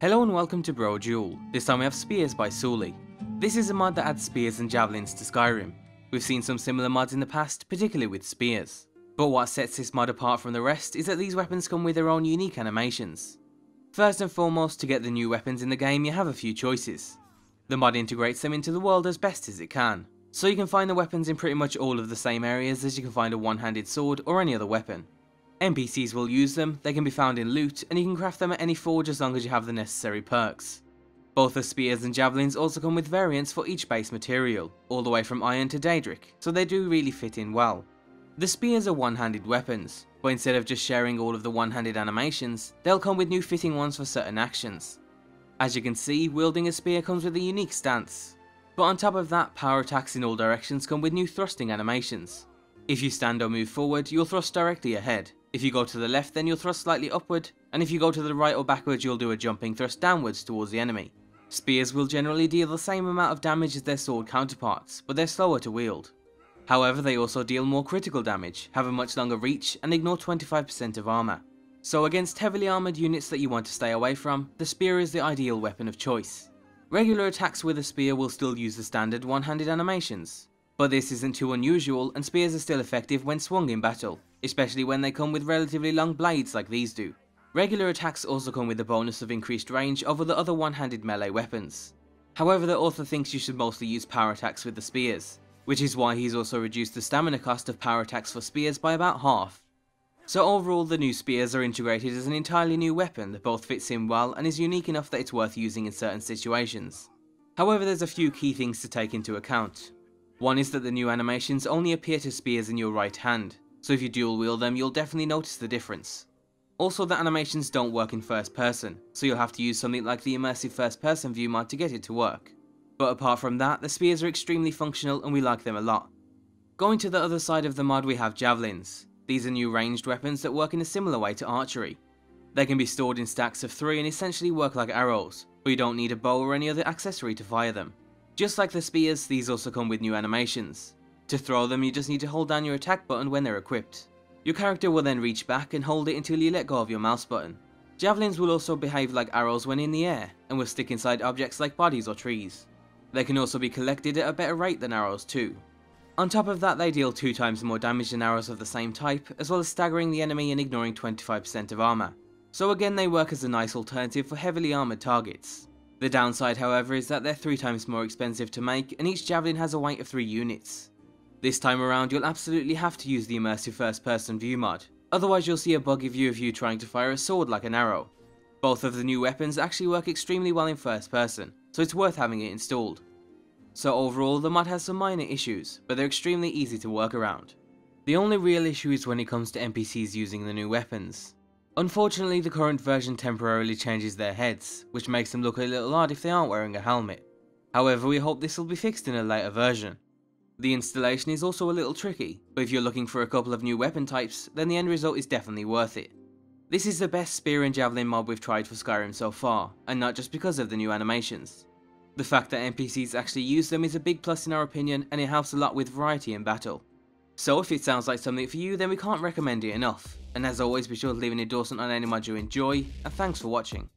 Hello and welcome to Brodual. This time we have Spears by Soolie. This is a mod that adds spears and javelins to Skyrim. We've seen some similar mods in the past, particularly with spears. But what sets this mod apart from the rest is that these weapons come with their own unique animations. First and foremost, to get the new weapons in the game you have a few choices. The mod integrates them into the world as best as it can, so you can find the weapons in pretty much all of the same areas as you can find a one-handed sword or any other weapon. NPCs will use them, they can be found in loot, and you can craft them at any forge as long as you have the necessary perks. Both the spears and javelins also come with variants for each base material, all the way from iron to daedric, so they do really fit in well. The spears are one-handed weapons, but instead of just sharing all of the one-handed animations, they'll come with new fitting ones for certain actions. As you can see, wielding a spear comes with a unique stance. But on top of that, power attacks in all directions come with new thrusting animations. If you stand or move forward, you'll thrust directly ahead. If you go to the left, then you'll thrust slightly upward, and if you go to the right or backwards, you'll do a jumping thrust downwards towards the enemy. Spears will generally deal the same amount of damage as their sword counterparts, but they're slower to wield. However, they also deal more critical damage, have a much longer reach, and ignore 25% of armor. So against heavily armored units that you want to stay away from, the spear is the ideal weapon of choice. Regular attacks with a spear will still use the standard one-handed animations, but this isn't too unusual, and spears are still effective when swung in battle, especially when they come with relatively long blades like these do. Regular attacks also come with the bonus of increased range over the other one-handed melee weapons. However, the author thinks you should mostly use power attacks with the spears, which is why he's also reduced the stamina cost of power attacks for spears by about half. So overall, the new spears are integrated as an entirely new weapon that both fits in well and is unique enough that it's worth using in certain situations. However, there's a few key things to take into account. One is that the new animations only appear to spears in your right hand, so if you dual wield them you'll definitely notice the difference. Also, the animations don't work in first person, so you'll have to use something like the immersive first person view mod to get it to work. But apart from that, the spears are extremely functional and we like them a lot. Going to the other side of the mod, we have javelins. These are new ranged weapons that work in a similar way to archery. They can be stored in stacks of 3 and essentially work like arrows, but you don't need a bow or any other accessory to fire them. Just like the spears, these also come with new animations. To throw them, you just need to hold down your attack button when they're equipped. Your character will then reach back and hold it until you let go of your mouse button. Javelins will also behave like arrows when in the air, and will stick inside objects like bodies or trees. They can also be collected at a better rate than arrows too. On top of that, they deal 2 times more damage than arrows of the same type, as well as staggering the enemy and ignoring 25% of armor. So again, they work as a nice alternative for heavily armored targets. The downside, however, is that they're 3 times more expensive to make, and each javelin has a weight of 3 units. This time around, you'll absolutely have to use the immersive first person view mod, otherwise you'll see a buggy view of you trying to fire a sword like an arrow. Both of the new weapons actually work extremely well in first person, so it's worth having it installed. So overall, the mod has some minor issues, but they're extremely easy to work around. The only real issue is when it comes to NPCs using the new weapons. Unfortunately, the current version temporarily changes their heads, which makes them look a little odd if they aren't wearing a helmet. However, we hope this will be fixed in a later version. The installation is also a little tricky, but if you're looking for a couple of new weapon types, then the end result is definitely worth it. This is the best spear and javelin mod we've tried for Skyrim so far, and not just because of the new animations. The fact that NPCs actually use them is a big plus in our opinion, and it helps a lot with variety in battle. So if it sounds like something for you, then we can't recommend it enough. And as always, be sure to leave an endorsement on any mod you enjoy, and thanks for watching.